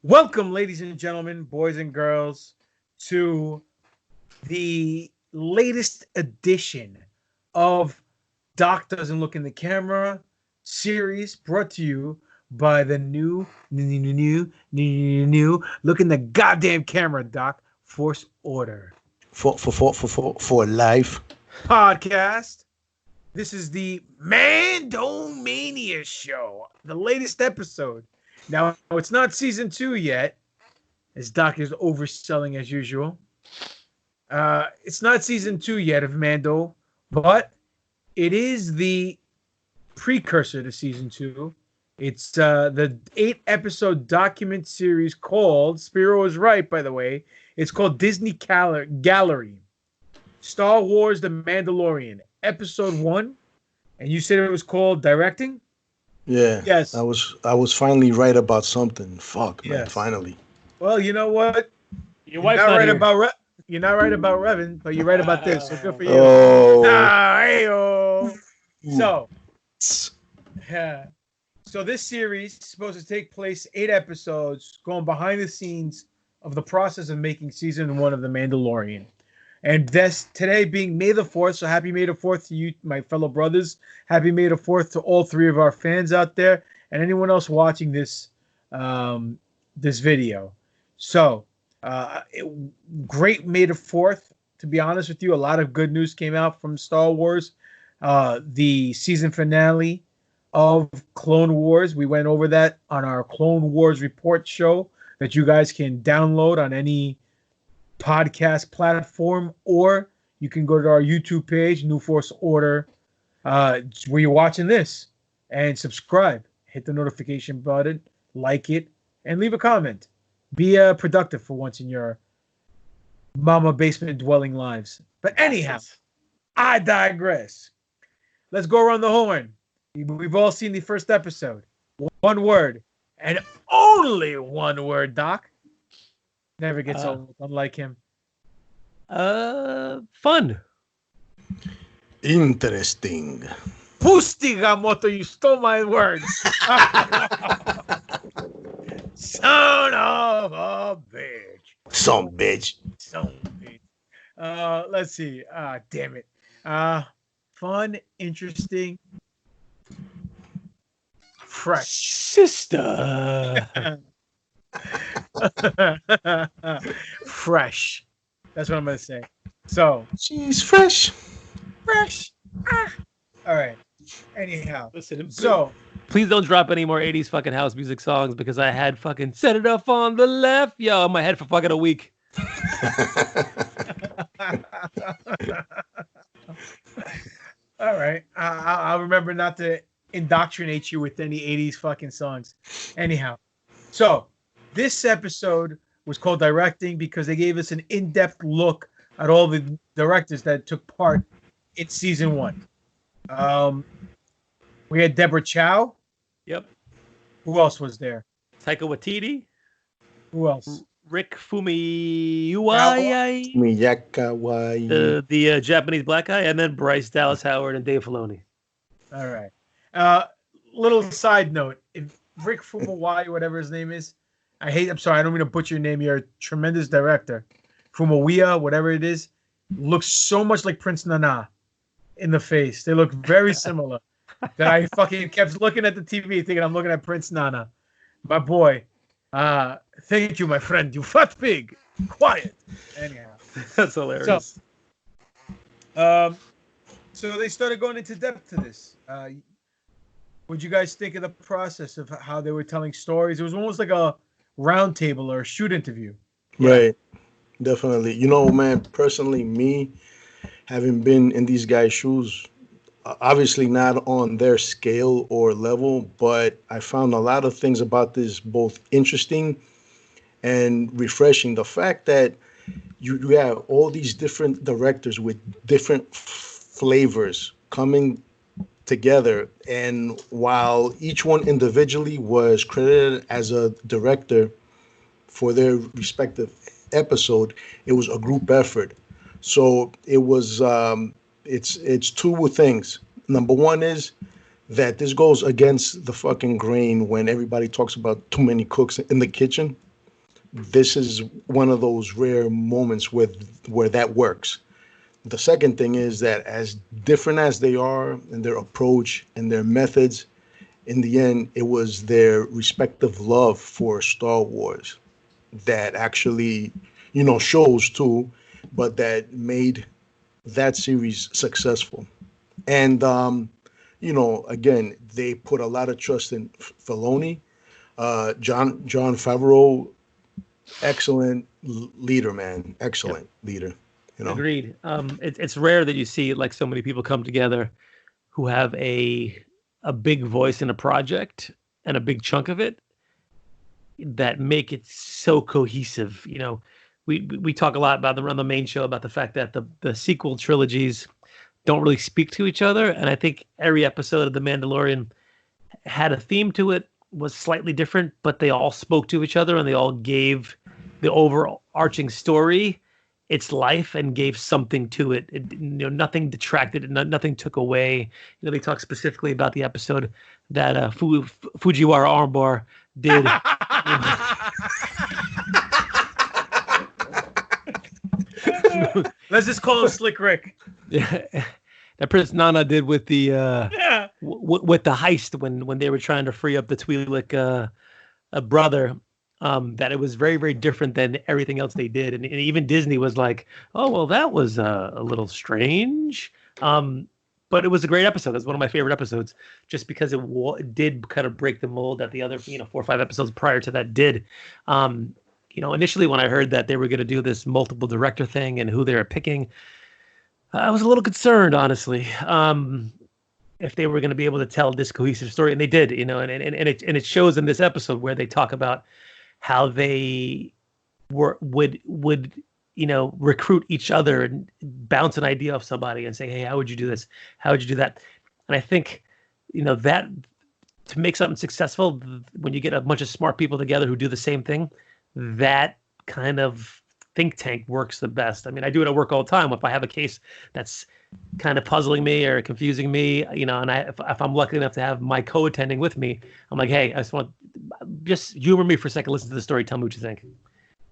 Welcome, ladies and gentlemen, boys and girls, to the latest edition of Doc Doesn't Look in the Camera series brought to you by the new look in the goddamn camera, Doc. Force Order For life. podcast. This is the MANDOMANIA show, the latest episode. Now, it's not season 2 yet, as Doc is overselling as usual. It's not season 2 yet of Mando, but it is the precursor to season 2. It's the 8-episode document series called, Spiro is right, by the way, it's called Disney Gallery. Star Wars The Mandalorian, episode 1. And you said it was called Directing? Yeah. Yes. I was finally right about something. Fuck, man. Yes. Finally. Well, you know what? Your wife's You're not not right here. about you're not right about Revan, but you're right about this. So good for you. Oh. Hey-oh. So, yeah. So this series is supposed to take place 8 episodes, going behind the scenes of the process of making season 1 of The Mandalorian. And this today being May the 4th, so happy May the 4th to you, my fellow brothers. Happy May the 4th to all 3 of our fans out there and anyone else watching this this video. So, great May the 4th, to be honest with you. A lot of good news came out from Star Wars. The season finale of Clone Wars. We went over that on our Clone Wars report show that you guys can download on any podcast platform, or you can go to our YouTube page, New Force Order, where you're watching this, and subscribe. Hit the notification button, like it, and leave a comment. Be productive for once in your mama basement dwelling lives. But anyhow, I digress. Let's go around the horn. We've all seen the first episode. One word, and only one word, Doc. Never gets old, unlike him. Fun. Interesting. Pustigamoto, you stole my words. Son of a bitch. Some bitch. Son of a bitch. Let's see. Damn it. Fun, interesting, fresh. Sister. Fresh. That's what I'm gonna say. So She's fresh. fresh. All right. Anyhow, Listen, so please don't drop any more 80s fucking house music songs because I had fucking Set It Off on the Left, yo, in my head for fucking a week. all right. I'll remember not to indoctrinate you with any 80s fucking songs. Anyhow, so this episode was called Directing because they gave us an in-depth look at all the directors that took part in season 1. We had Deborah Chow. Yep. Who else was there? Taika Waititi, Who else? Rick Famuyiwa, Miyaka the Japanese black guy, and then Bryce Dallas Howard and Dave Filoni. All right. Little side note: if Rick Famuyiwa, whatever his name is, I'm sorry, I don't mean to butcher your name. You're a tremendous director. Famuyiwa, whatever it is, looks so much like Prince Nana in the face. They look very similar. That I fucking kept looking at the TV thinking I'm looking at Prince Nana. My boy. Thank you, my friend. You fat pig. Quiet. Anyhow. That's hilarious. So they started going into depth to this. What'd you guys think of the process of how they were telling stories? It was almost like a round table or a shoot interview. Right. Definitely. You know, man, personally, me, having been in these guys' shoes, obviously not on their scale or level, but I found a lot of things about this both interesting and refreshing. The fact that you have all these different directors with different flavors coming together, and while each one individually was credited as a director for their respective episode, it was a group effort. So it was it's two things. Number one is that this goes against the fucking grain when everybody talks about too many cooks in the kitchen. this is one of those rare moments where that works. The second thing is that as different as they are in their approach and their methods, in the end, it was their respective love for Star Wars that actually, shows too, but that made that series successful. And, again, they put a lot of trust in Filoni. John Favreau, excellent leader, man. Excellent leader. Agreed. It's rare that you see like so many people come together who have a big voice in a project and a big chunk of it that make it so cohesive. We talk a lot about on the main show about the fact that the sequel trilogies don't really speak to each other, and I think every episode of The Mandalorian had a theme to it, was slightly different, but they all spoke to each other and they all gave the overarching story its life and gave something to it. Nothing detracted, nothing took away. They talk specifically about the episode that Fujiwara Armbar did. Let's just call him Slick Rick. Yeah, that Prince Nana did with the with the heist when they were trying to free up the Twi'lek brother. That it was very, very different than everything else they did. And even Disney was like, oh, well, that was a little strange. But it was a great episode. It's one of my favorite episodes just because it did kind of break the mold that the other, 4 or 5 episodes prior to that did. Initially when I heard that they were going to do this multiple director thing and who they were picking, I was a little concerned, honestly. If they were going to be able to tell this cohesive story, and they did, and it shows in this episode where they talk about how they would recruit each other and bounce an idea off somebody and say, hey, how would you do this? How would you do that? And I think, that to make something successful, when you get a bunch of smart people together who do the same thing, that kind of think tank works the best. I mean, I do it at work all the time. If I have a case that's kind of puzzling me or confusing me, and if I'm lucky enough to have my co-attending with me, I'm like, hey, I just humor me for a second, listen to the story, tell me what you think.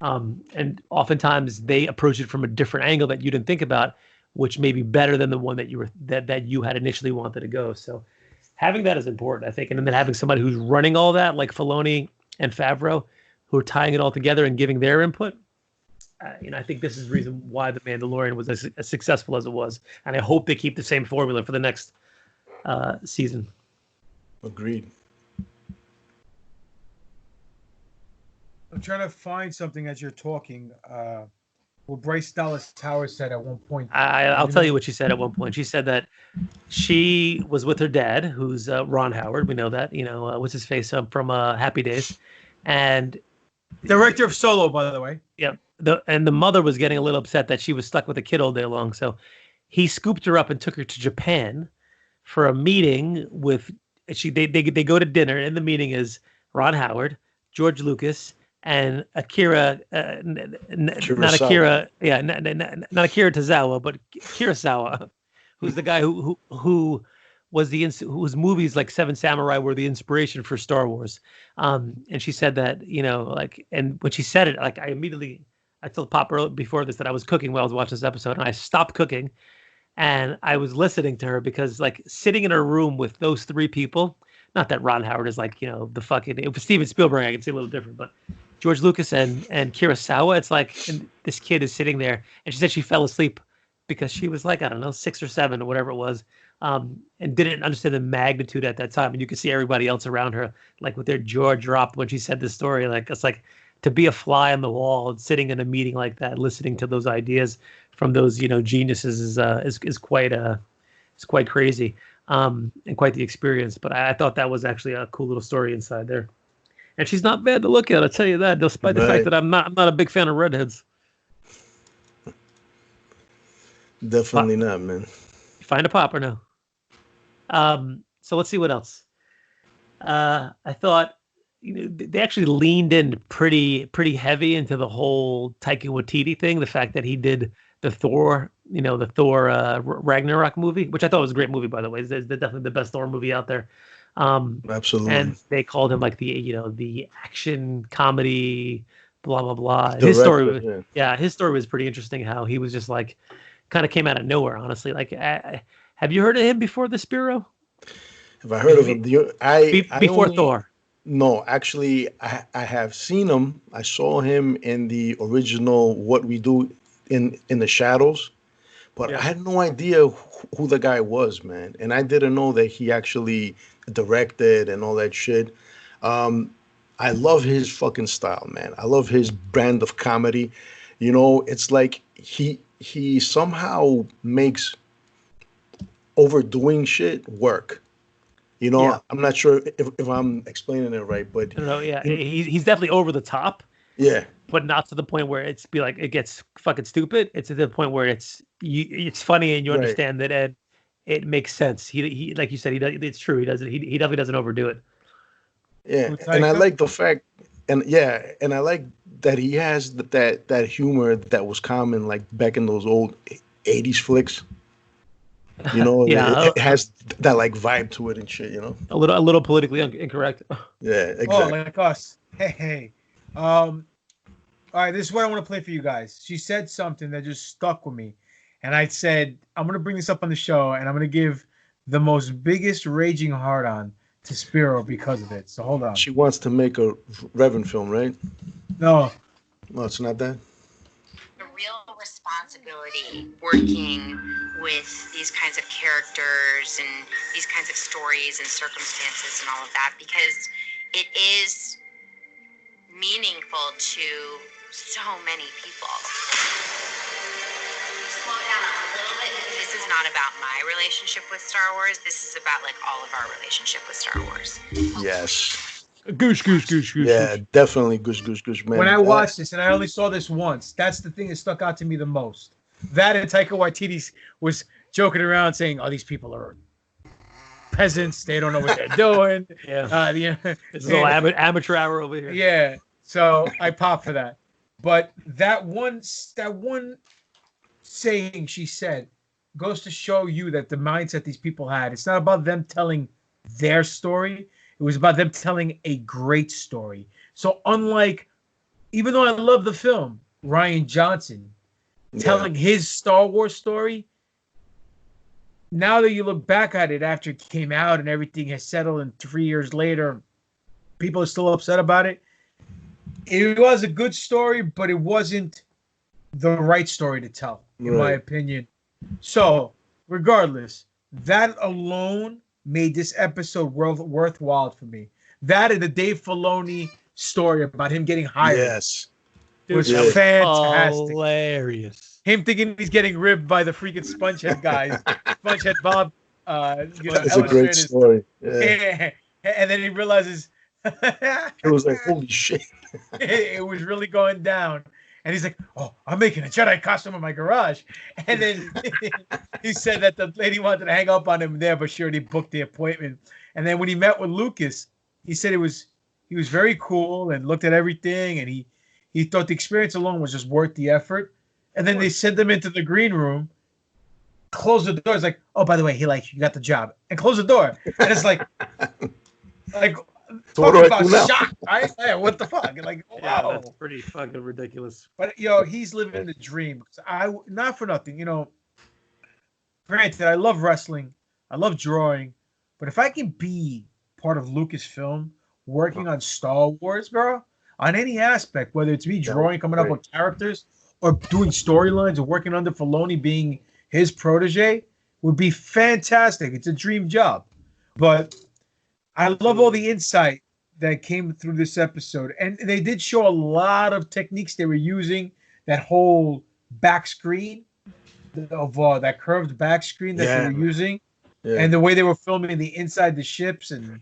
And oftentimes they approach it from a different angle that you didn't think about, which may be better than the one that you had initially wanted to go. So having that is important, I think. And then having somebody who's running all that, like Filoni and Favreau, who are tying it all together and giving their input. I think this is the reason why The Mandalorian was as successful as it was. And I hope they keep the same formula for the next season. Agreed. I'm trying to find something as you're talking. What Bryce Dallas Howard said at one point. I'll tell you what she said at one point. She said that she was with her dad, who's Ron Howard. We know that. What's his face from Happy Days. And director of Solo, by the way. Yeah. The mother was getting a little upset that she was stuck with a kid all day long. So he scooped her up and took her to Japan for a meeting with they go to dinner, and the meeting is Ron Howard, George Lucas, and Akira not Akira Tozawa, but Kurosawa, who's the guy who was whose movies like Seven Samurai were the inspiration for Star Wars. And she said that, and when she said it, I told Papa before this that I was cooking while I was watching this episode, and I stopped cooking and I was listening to her because sitting in her room with those 3 people, not that Ron Howard is the fucking, it was Steven Spielberg, I can say a little different, but George Lucas and Kurosawa, it's and this kid is sitting there, and she said she fell asleep because she was I don't know, 6 or 7 or whatever it was, and didn't understand the magnitude at that time. And you could see everybody else around her, with their jaw dropped when she said this story. It's to be a fly on the wall and sitting in a meeting like that, listening to those ideas from those, geniuses is quite crazy, and quite the experience. But I thought that was actually a cool little story inside there. And she's not bad to look at, I'll tell you that, despite the fact that I'm not a big fan of redheads. Definitely not, man. You find a pop or no? So let's see what else. I thought they actually leaned in pretty heavy into the whole Taika Waititi thing. The fact that he did the Thor Ragnarok movie, which I thought was a great movie, by the way. It's definitely the best Thor movie out there. Absolutely. And they called him the action comedy blah blah blah. His story Director, was yeah. his story was pretty interesting. How he was just like kind of came out of nowhere. Honestly, like have you heard of him before the Spiro? Have I heard of him? I Before only Thor. no, actually, I have seen him. I saw him in the original What We Do in the Shadows, but I Yeah. had no idea who the guy was, man. And I didn't know that he actually directed and all that shit. Um, I love his fucking style, man. I love his brand of comedy. You know, it's like he somehow makes overdoing shit work. You Yeah. know, I'm not sure if I'm explaining it right, but I don't know. Yeah, in, he's definitely over the top, yeah, but not to the point where it's be like it gets fucking stupid. It's to the point where it's funny and you right. understand that, and it makes sense. He like you said, he does. It's true. He doesn't. He definitely doesn't overdo it. Yeah, Who, and I Taika? like the fact, and I like that he has that humor that was common like back in those old '80s flicks. You know, Yeah, it has that like vibe to it and shit. You know. a little politically incorrect. Yeah, Oh, exactly. like us. Hey, hey. All right, this is what I want to play for you guys. She said something that just stuck with me. And I said, I'm going to bring this up on the show, and I'm going to give the most biggest raging hard on to Spiro because of it. So hold on. She wants to make a Revan film, right? No. No, it's not that. A real responsibility working with these kinds of characters and these kinds of stories and circumstances and all of that, because it is meaningful to so many people. Slow down a little bit. This is not about my relationship with Star Wars. This is about like all of our relationship with Star Wars. Yes. Goose. Yeah, definitely. Goose, man. When I watched this, and I only saw this once, that's the thing that stuck out to me the most. That and Taika Waititi was joking around saying, "Oh, these people are peasants. They don't know what they're doing." Yeah, The, this is all amateur hour over here. yeah. So I pop for that. But that one saying she said goes to show you that the mindset these people had. It's not about them telling their story. It was about them telling a great story. So unlike, even though I love the film, Ryan Johnson telling his Star Wars story, now that you look back at it after it came out and everything has settled and 3 years later, people are still upset about it. It was a good story, but it wasn't the right story to tell, in my opinion. So, regardless, that alone made this episode worthwhile for me. That and the Dave Filoni story about him getting hired was fantastic. Hilarious. Him thinking he's getting ribbed by the freaking Spongehead guys. Spongehead Bob. That's a great story. Yeah. And then he realizes it was like, holy shit. it was really going down. And he's like, "Oh, I'm making a Jedi costume in my garage." And then he said that the lady wanted to hang up on him there, but she already booked the appointment. And then when he met with Lucas, he said he was very cool and looked at everything, and he thought the experience alone was just worth the effort. And then they sent them into the green room, closed the door. It's like, "Oh, by the way, you got the job," and close the door. And it's like So talking about shock, right? Yeah, what the fuck? Like, wow. Yeah, that's pretty fucking ridiculous. But he's living the dream. Not for nothing, granted, I love wrestling, I love drawing, but if I can be part of Lucasfilm working on Star Wars, bro, on any aspect, whether it's me drawing, coming up with characters, or doing storylines, or working under Filoni being his protege, would be fantastic. It's a dream job. But I love all the insight that came through this episode. And they did show a lot of techniques they were using. That whole back screen of that curved back screen that they were using. Yeah. And the way they were filming the inside the ships. And,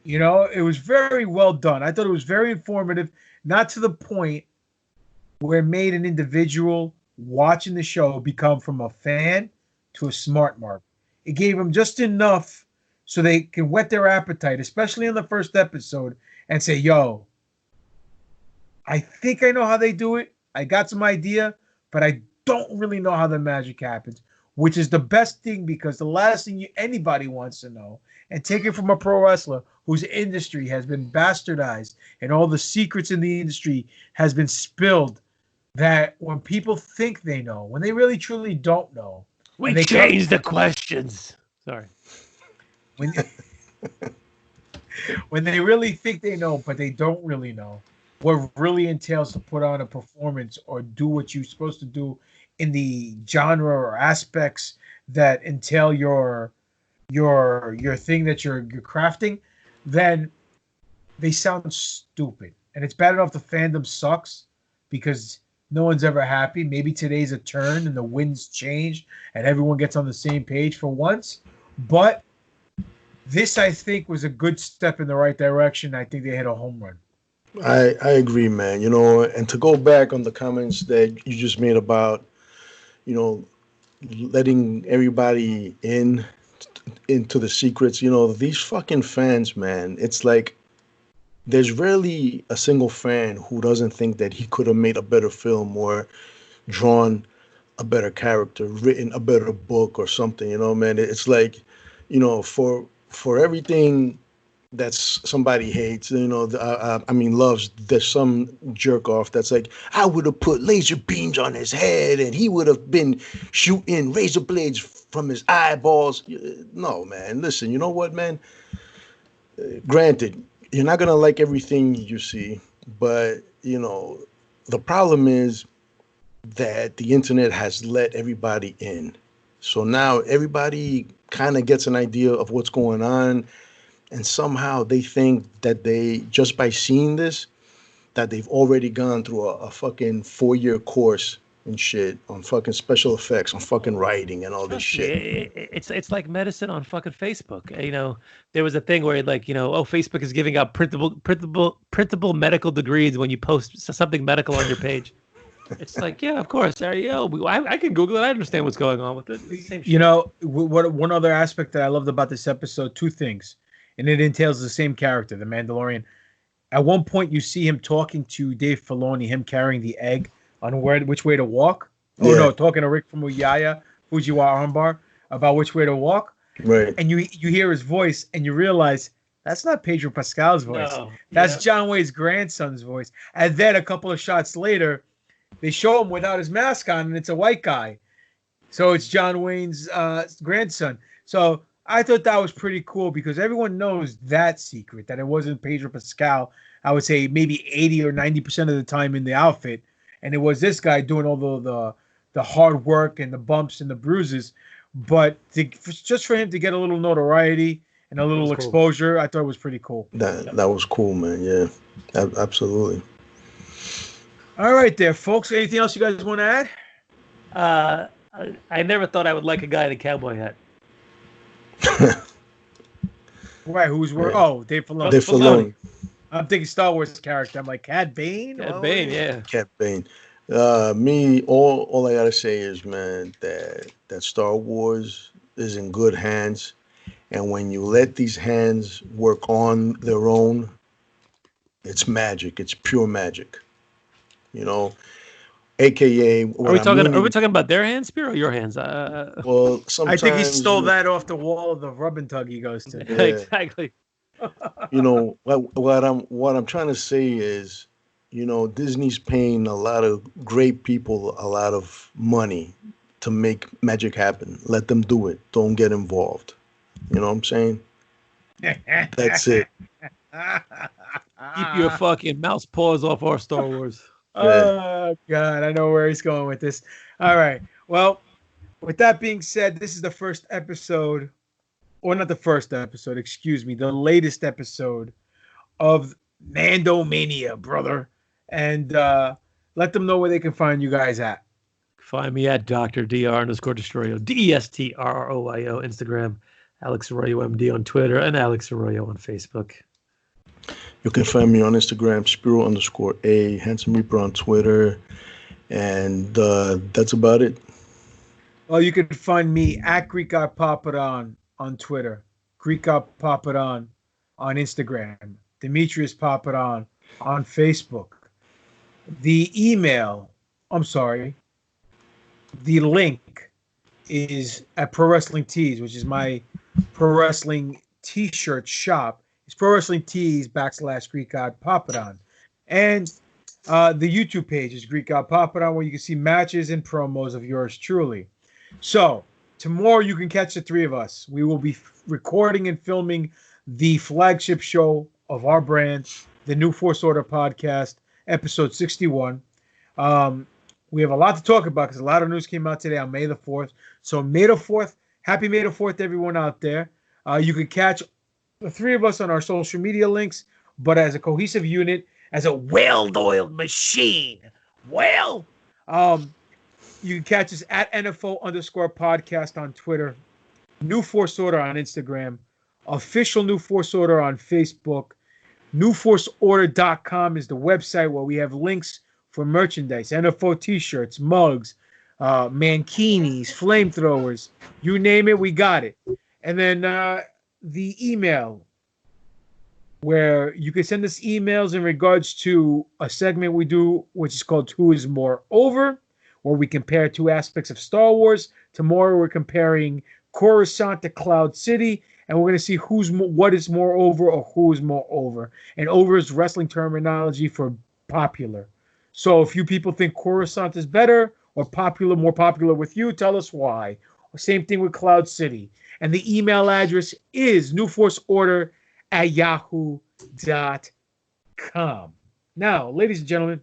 it was very well done. I thought it was very informative. Not to the point where it made an individual watching the show become from a fan to a smart mark. It gave them just enough so they can whet their appetite, especially in the first episode, and say, "Yo, I think I know how they do it. I got some idea, but I don't really know how the magic happens. which is the best thing because the last thing anybody wants to know, and take it from a pro wrestler whose industry has been bastardized and all the secrets in the industry has been spilled, that when people think they know, when they really truly don't know, we change the questions. Sorry. When when they really think they know, but they don't really know what really entails to put on a performance or do what you're supposed to do in the genre or aspects that entail your thing that you're crafting, then they sound stupid. And it's bad enough the fandom sucks because no one's ever happy. Maybe today's a turn and the winds change and everyone gets on the same page for once. But this, I think, was a good step in the right direction. I think they hit a home run. I agree, man. You know, and to go back on the comments that you just made about, you know, letting everybody into the secrets, you know, these fucking fans, man, it's like there's rarely a single fan who doesn't think that he could have made a better film or drawn a better character, written a better book or something, you know, man. It's like, you know, for everything that's somebody hates, you know, I mean, loves, there's some jerk off that's like, I would have put laser beams on his head and he would have been shooting razor blades from his eyeballs. No, man, listen, you know what, man? Granted, you're not going to like everything you see, but, you know, the problem is that the internet has let everybody in. So now everybody kind of gets an idea of what's going on. And somehow they think that they, just by seeing this, that they've already gone through a fucking 4-year course and shit on fucking special effects, on fucking writing and all this shit. It's like medicine on fucking Facebook. You know, there was a thing where like, you know, oh, Facebook is giving out printable medical degrees when you post something medical on your page. It's like, yeah, of course. I can Google it. I understand what's going on with it. Same shit. You know, what one other aspect that I loved about this episode, two things. And it entails the same character, the Mandalorian. At one point, you see him talking to Dave Filoni, him carrying the egg on which way to walk. Oh, no, talking to Rick from Fujiwara Armbar about which way to walk. Right. And you hear his voice, and you realize that's not Pedro Pascal's voice. No. That's John Wayne's grandson's voice. And then a couple of shots later, they show him without his mask on, and it's a white guy. So it's John Wayne's grandson. So I thought that was pretty cool because everyone knows that secret, that it wasn't Pedro Pascal. I would say maybe 80 or 90% of the time in the outfit. And it was this guy doing all the hard work and the bumps and the bruises. But just for him to get a little notoriety and a little exposure, cool. I thought it was pretty cool. That was cool, man. Yeah, absolutely. All right there, folks. Anything else you guys want to add? I never thought I would like a guy in a cowboy hat. Right, who's where? Oh, Dave Filoni. Dave Filoni. I'm thinking Star Wars character. I'm like Cad Bane. Cad Bane, yeah. Cad Bane. Me, all I gotta say is, man, that Star Wars is in good hands, and when you let these hands work on their own, it's magic. It's pure magic. You know. AKA, are we talking about their hands, Spear, or your hands? Well, sometimes I think he stole that off the wall of the rub and tug he goes to. Yeah. Exactly. You know what I'm trying to say is, you know, Disney's paying a lot of great people a lot of money to make magic happen. Let them do it. Don't get involved. You know what I'm saying? That's it. Keep your fucking mouse paws off our Star Wars. Oh, God, I know where he's going with this. All right. Well, with that being said, this is the first episode, or not the first episode, excuse me, the latest episode of Mandomania, brother. And let them know where they can find you guys at. Find me at Dr. DESTRROYO, Instagram, Alex Arroyo MD on Twitter, and Alex Arroyo on Facebook. You can find me on Instagram, Spiro_A, Handsome Reaper on Twitter, and that's about it. Well, you can find me at Greek God Papadon on Twitter, Greek God Papadon on Instagram, Demetrius Papadon on Facebook. The link is at Pro Wrestling Tees, which is my pro wrestling t-shirt shop. It's Pro Wrestling Tees / Greek God Papadon. And the YouTube page is Greek God Papadon, where you can see matches and promos of yours truly. So tomorrow you can catch the three of us. We will be recording and filming the flagship show of our brand, the New Force Order podcast, episode 61. We have a lot to talk about because a lot of news came out today on May the 4th. So May the 4th, happy May the 4th to everyone out there. You can catch the three of us on our social media links, but as a cohesive unit, as a well-oiled machine. You can catch us at NFO_podcast on Twitter, New Force Order on Instagram, official New Force Order on Facebook. NewForceOrder.com is the website where we have links for merchandise, NFO t-shirts, mugs, mankinis, flamethrowers, you name it, we got it. And then the email, where you can send us emails in regards to a segment we do, which is called Who is More Over, where we compare two aspects of Star Wars. Tomorrow we're comparing Coruscant to Cloud City, and we're going to see what is more over or who is more over. And over is wrestling terminology for popular. So if you people think Coruscant is better or more popular with you, tell us why. Same thing with Cloud City. And the email address is newforceorder@yahoo.com. Now, ladies and gentlemen,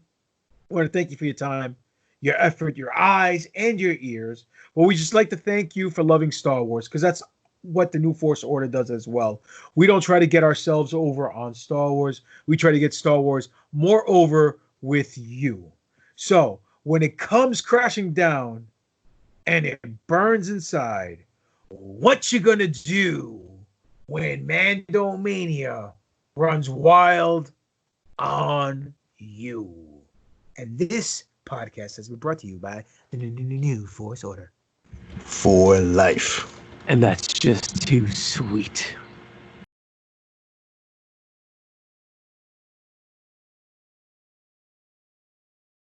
I want to thank you for your time, your effort, your eyes, and your ears. But we just like to thank you for loving Star Wars, because that's what the New Force Order does as well. We don't try to get ourselves over on Star Wars. We try to get Star Wars more over with you. So when it comes crashing down and it burns inside, what you gonna do when Mandomania runs wild on you? And this podcast has been brought to you by the New Force Order. For life. And that's just too sweet.